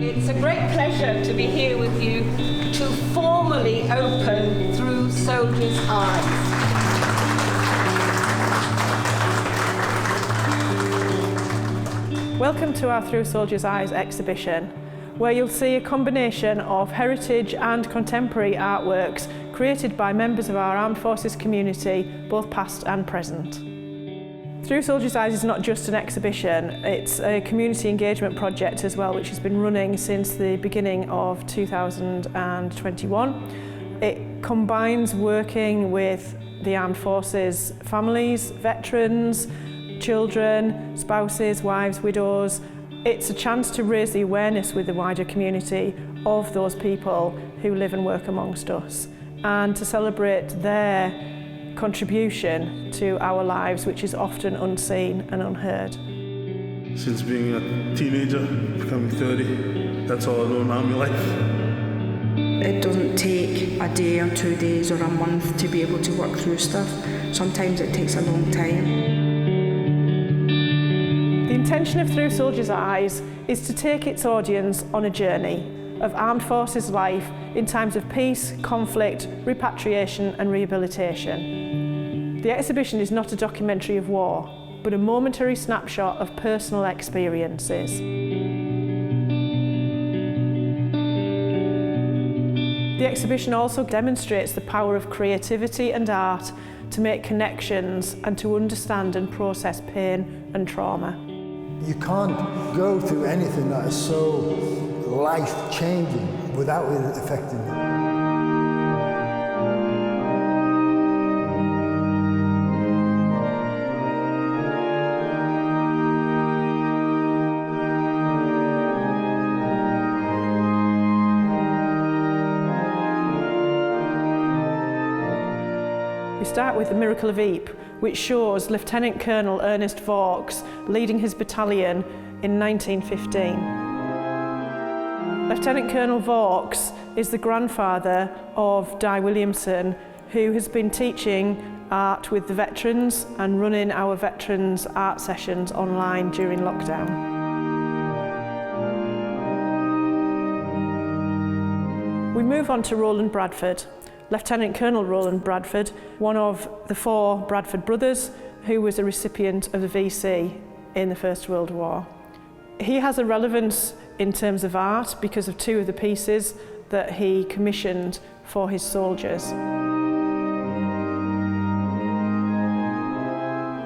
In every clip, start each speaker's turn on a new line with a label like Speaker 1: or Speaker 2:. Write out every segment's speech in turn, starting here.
Speaker 1: It's a great pleasure to be here with you to formally open Through Soldiers' Eyes.
Speaker 2: Welcome to our Through Soldiers' Eyes exhibition, where you'll see a combination of heritage and contemporary artworks created by members of our armed forces community, both past and present. Through Soldiers' Eyes is not just an exhibition, it's a community engagement project as well, which has been running since the beginning of 2021. It combines working with the armed forces families, veterans, children, spouses, wives, widows. It's a chance to raise the awareness with the wider community of those people who live and work amongst us, and to celebrate their contribution to our lives, which is often unseen and unheard.
Speaker 3: Since being a teenager, becoming 30, that's all I know now in my life.
Speaker 4: It doesn't take a day or 2 days or a month to be able to work through stuff. Sometimes it takes a long time.
Speaker 2: The intention of Through Soldiers' Eyes is to take its audience on a journey of armed forces life in times of peace, conflict, repatriation and rehabilitation. The exhibition is not a documentary of war, but a momentary snapshot of personal experiences. The exhibition also demonstrates the power of creativity and art to make connections and to understand and process pain and trauma.
Speaker 5: You can't go through anything that is so life-changing without it affecting you.
Speaker 2: We start with the Miracle of Ypres, which shows Lieutenant Colonel Ernest Vorks leading his battalion in 1915. Lieutenant Colonel Vorks is the grandfather of Di Williamson, who has been teaching art with the veterans and running our veterans art sessions online during lockdown. We move on to Roland Bradford. Lieutenant Colonel Roland Bradford, one of the 4 Bradford brothers who was a recipient of the VC in the First World War. He has a relevance in terms of art because of 2 of the pieces that he commissioned for his soldiers.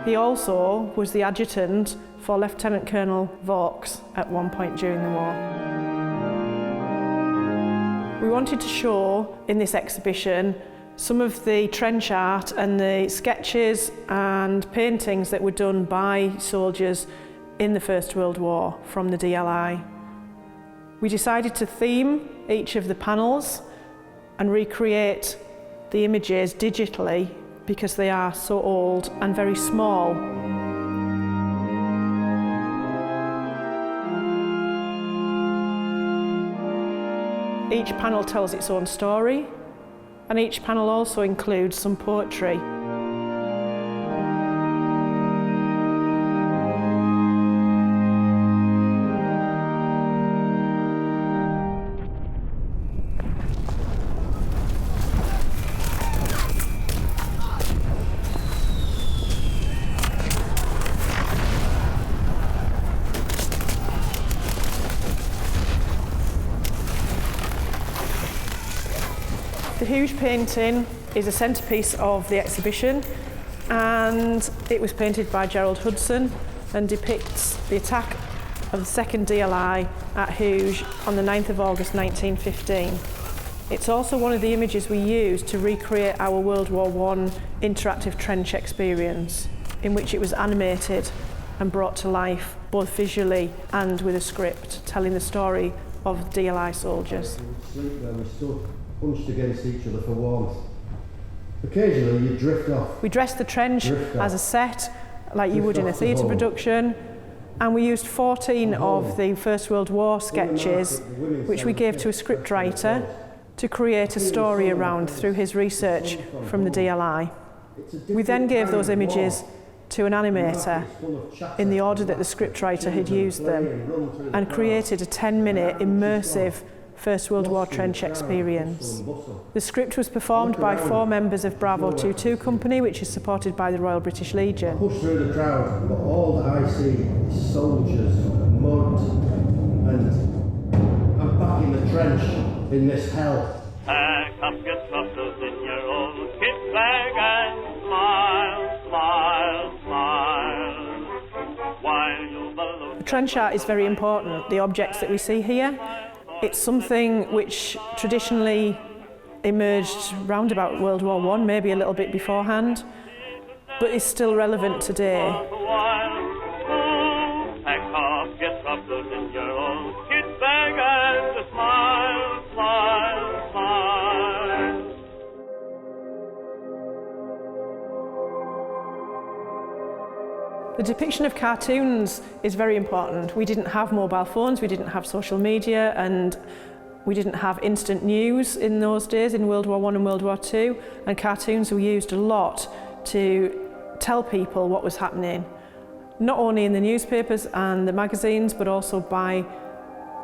Speaker 2: He also was the adjutant for Lieutenant Colonel Vorks at one point during the war. We wanted to show in this exhibition some of the trench art and the sketches and paintings that were done by soldiers in the First World War from the DLI. We decided to theme each of the panels and recreate the images digitally because they are so old and very small. Each panel tells its own story, and each panel also includes some poetry. The huge painting is a centrepiece of the exhibition, and it was painted by Gerald Hudson and depicts the attack of the 2nd DLI at Hooge on the 9th of August 1915. It's also one of the images we used to recreate our World War I interactive trench experience, in which it was animated and brought to life both visually and with a script telling the story of DLI soldiers.
Speaker 6: Bunched against each other for warmth. Occasionally you drift off.
Speaker 2: We dressed the trench as a set, like you would in a theatre production, and we used 14 of the First World War sketches, which we gave to a scriptwriter to create a story around through his research from the DLI. We then gave those images to an animator in the order that the scriptwriter had used them and created a 10-minute immersive First World War trench experience. The script was performed by 4 members of Bravo 22 Company, which is supported by the Royal British Legion.
Speaker 6: I push through the crowd, but all that I see is soldiers, mud, and I'm back in the trench, in this hell.
Speaker 7: Pack up your troubles in your old kit bag and smile, smile, smile, while you bellow.
Speaker 2: The trench art is very important, the objects that we see here. It's something which traditionally emerged round about World War I, maybe a little bit beforehand, but is still relevant today.
Speaker 7: Pack up your troubles in your old kit bag and smile, smile, smile.
Speaker 2: The depiction of cartoons is very important. We didn't have mobile phones, we didn't have social media, and we didn't have instant news in those days, in World War I and World War II, and cartoons were used a lot to tell people what was happening, not only in the newspapers and the magazines, but also by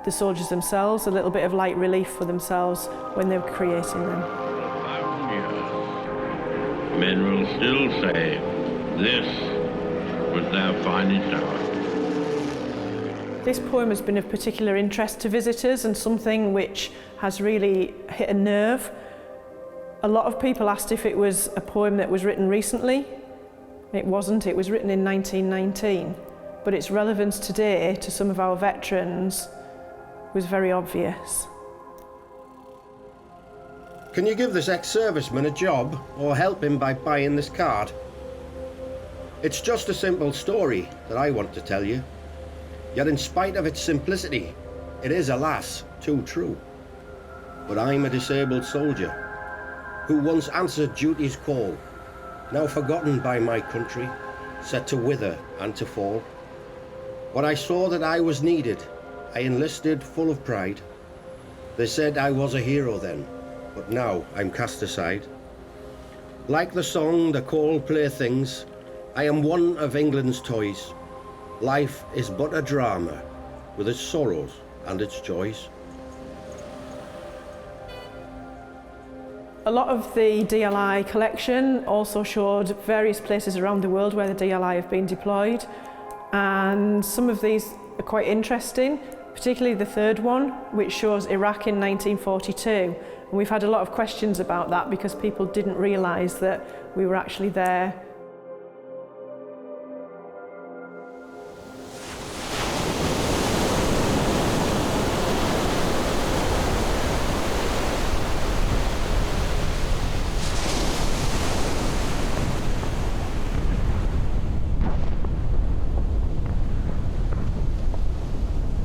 Speaker 2: the soldiers themselves, a little bit of light relief for themselves when they were creating them.
Speaker 8: Men will still say, this was their finest hour.
Speaker 2: This poem has been of particular interest to visitors and something which has really hit a nerve. A lot of people asked if it was a poem that was written recently. It wasn't, it was written in 1919, but its relevance today to some of our veterans was very obvious.
Speaker 6: Can you give this ex-serviceman a job or help him by buying this card? It's just a simple story that I want to tell you. Yet in spite of its simplicity, it is, alas, too true. But I'm a disabled soldier who once answered duty's call, now forgotten by my country, set to wither and to fall. When I saw that I was needed, I enlisted full of pride. They said I was a hero then, but now I'm cast aside. Like the song The Call Playthings, I am one of England's toys. Life is but a drama with its sorrows and its joys.
Speaker 2: A lot of the DLI collection also showed various places around the world where the DLI have been deployed, and some of these are quite interesting, particularly the third one, which shows Iraq in 1942. And we've had a lot of questions about that because people didn't realise that we were actually there.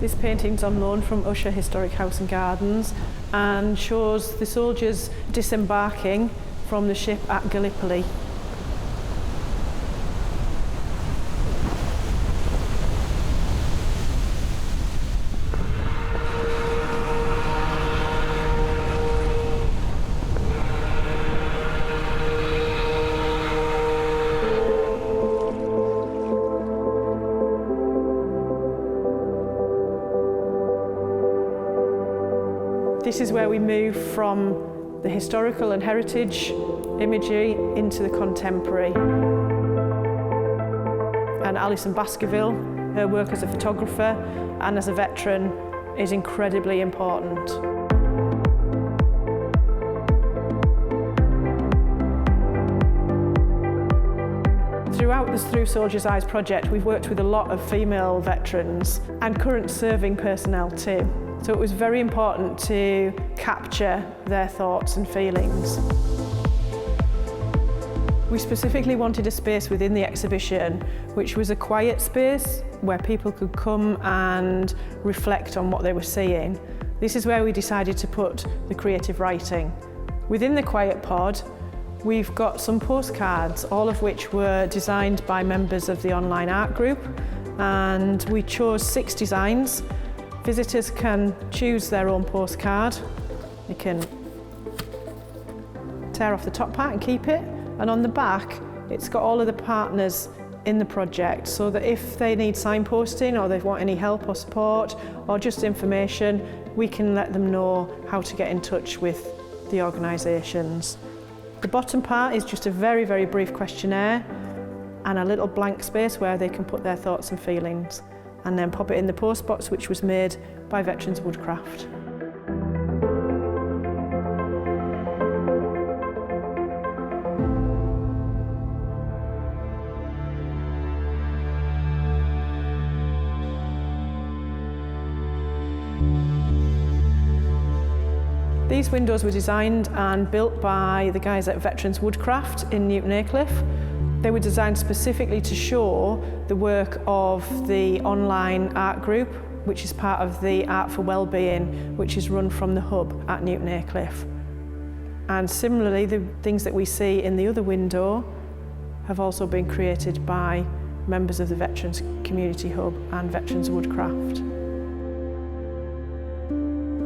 Speaker 2: This painting's on loan from Usher Historic House and Gardens and shows the soldiers disembarking from the ship at Gallipoli. This is where we move from the historical and heritage imagery into the contemporary. And Alison Baskerville, her work as a photographer and as a veteran, is incredibly important. Throughout the Through Soldiers' Eyes project, we've worked with a lot of female veterans and current serving personnel too. So it was very important to capture their thoughts and feelings. We specifically wanted a space within the exhibition which was a quiet space where people could come and reflect on what they were seeing. This is where we decided to put the creative writing. Within the quiet pod, we've got some postcards, all of which were designed by members of the online art group, and we chose 6 designs. Visitors can choose their own postcard. They can tear off the top part and keep it, and on the back it's got all of the partners in the project, so that if they need signposting or they want any help or support or just information, we can let them know how to get in touch with the organisations. The bottom part is just a very, very brief questionnaire and a little blank space where they can put their thoughts and feelings, and then pop it in the post box, which was made by Veterans Woodcraft. These windows were designed and built by the guys at Veterans Woodcraft in Newton Aycliffe. They were designed specifically to show the work of the online art group, which is part of the Art for Wellbeing, which is run from the hub at Newton Aycliffe. And similarly, the things that we see in the other window have also been created by members of the Veterans Community Hub and Veterans Woodcraft.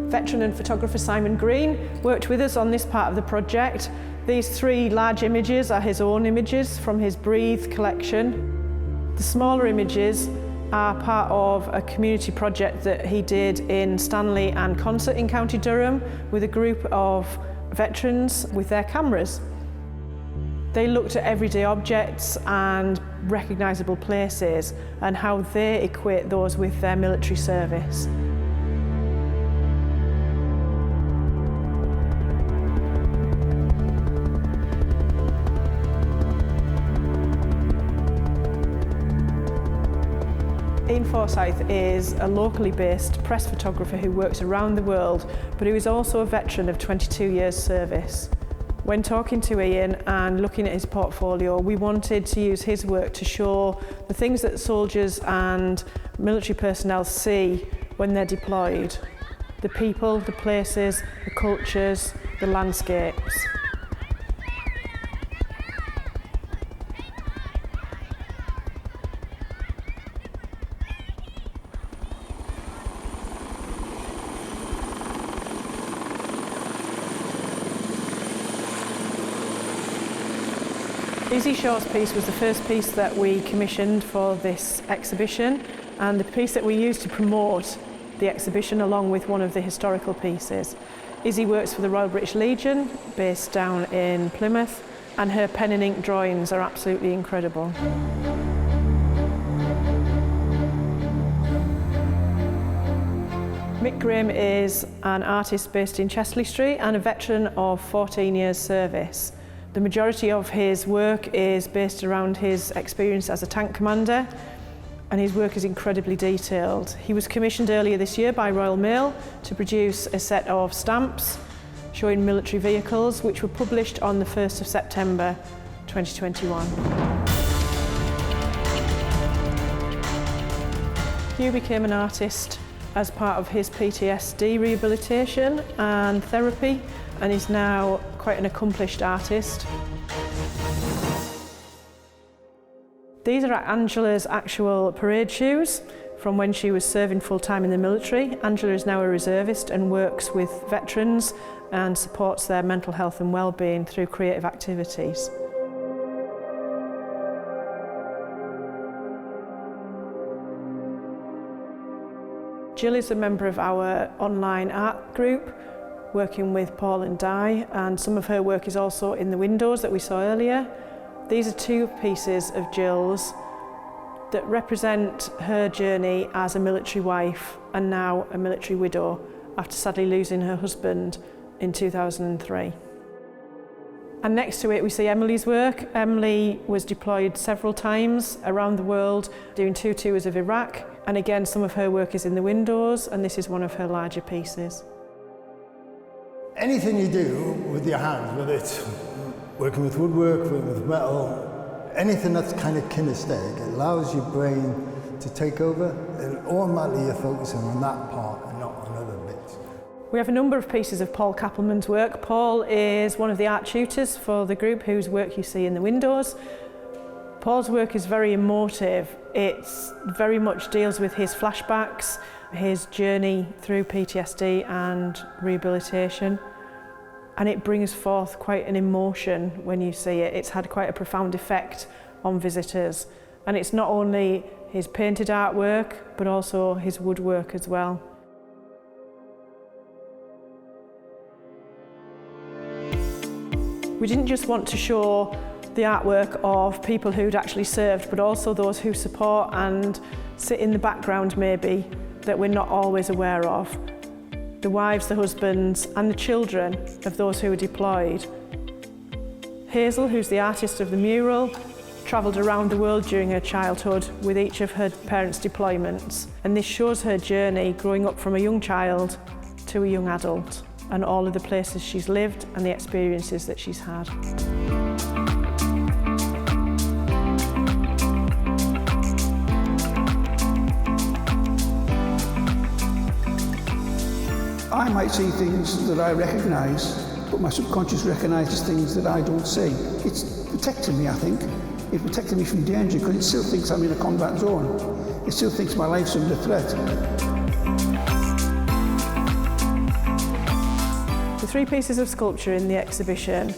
Speaker 2: Veteran and photographer Simon Green worked with us on this part of the project. These 3 large images are his own images from his Breathe collection. The smaller images are part of a community project that he did in Stanley and Concert in County Durham with a group of veterans with their cameras. They looked at everyday objects and recognisable places and how they equate those with their military service. Forsyth is a locally based press photographer who works around the world, but who is also a veteran of 22 years service. When talking to Ian and looking at his portfolio, we wanted to use his work to show the things that soldiers and military personnel see when they're deployed. The people, the places, the cultures, the landscapes. Izzy Shaw's piece was the first piece that we commissioned for this exhibition, and the piece that we used to promote the exhibition along with one of the historical pieces. Izzy works for the Royal British Legion, based down in Plymouth, and her pen and ink drawings are absolutely incredible. Mick Graham is an artist based in Chesley Street and a veteran of 14 years service. The majority of his work is based around his experience as a tank commander, and his work is incredibly detailed. He was commissioned earlier this year by Royal Mail to produce a set of stamps showing military vehicles, which were published on the 1st of September 2021. Hugh became an artist as part of his PTSD rehabilitation and therapy, and is now quite an accomplished artist. These are Angela's actual parade shoes from when she was serving full-time in the military. Angela is now a reservist and works with veterans and supports their mental health and well-being through creative activities. Jill is a member of our online art group, working with Paul and Di, and some of her work is also in the windows that we saw earlier. These are 2 pieces of Jill's that represent her journey as a military wife and now a military widow after sadly losing her husband in 2003. And next to it we see Emily's work. Emily was deployed several times around the world doing 2 tours of Iraq, and again some of her work is in the windows, and this is one of her larger pieces.
Speaker 5: Anything you do with your hands, whether it's working with woodwork, working with metal, anything that's kind of kinesthetic, it allows your brain to take over, and automatically you're focusing on that part and not on other bits.
Speaker 2: We have a number of pieces of Paul Kaplan's work. Paul is one of the art tutors for the group whose work you see in the windows. Paul's work is very emotive. It very much deals with his flashbacks, his journey through PTSD and rehabilitation, and it brings forth quite an emotion when you see it. It's had quite a profound effect on visitors, And it's not only his painted artwork, but also his woodwork as well. We didn't just want to show the artwork of people who'd actually served, but also those who support and sit in the background maybe, that we're not always aware of. The wives, the husbands, and the children of those who were deployed. Hazel, who's the artist of the mural, travelled around the world during her childhood with each of her parents' deployments, and this shows her journey growing up from a young child to a young adult, and all of the places she's lived and the experiences that she's had.
Speaker 9: I might see things that I recognise, but my subconscious recognises things that I don't see. It's protecting me, I think. It protected me from danger because it still thinks I'm in a combat zone. It still thinks my life's under threat.
Speaker 2: The 3 pieces of sculpture in the exhibition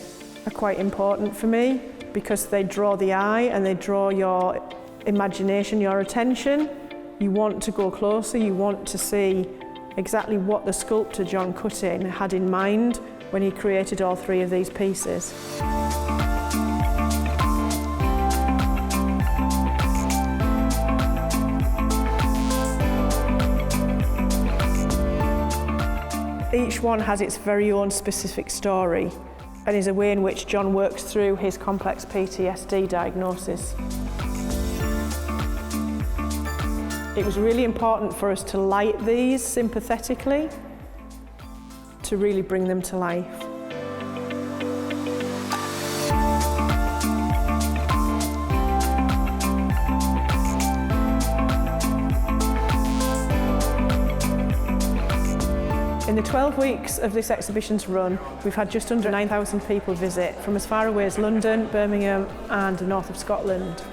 Speaker 2: are quite important for me because they draw the eye and they draw your imagination, your attention. You want to go closer, you want to see exactly what the sculptor John Cutting had in mind when he created all 3 of these pieces. Each one has its very own specific story and is a way in which John works through his complex PTSD diagnosis. It was really important for us to light these sympathetically to really bring them to life. In the 12 weeks of this exhibition's run, we've had just under 9,000 people visit from as far away as London, Birmingham and the north of Scotland.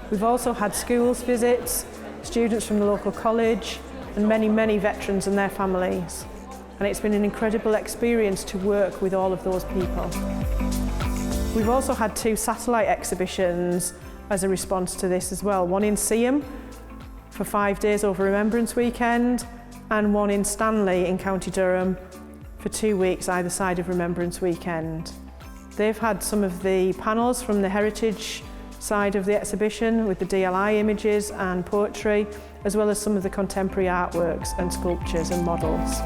Speaker 2: We've also had schools visits, students from the local college and many, many veterans and their families. And it's been an incredible experience to work with all of those people. We've also had 2 satellite exhibitions as a response to this as well. One in Seaham for 5 days over Remembrance Weekend and one in Stanley in County Durham for 2 weeks either side of Remembrance Weekend. They've had some of the panels from the heritage side of the exhibition with the DLI images and poetry, as well as some of the contemporary artworks and sculptures and models.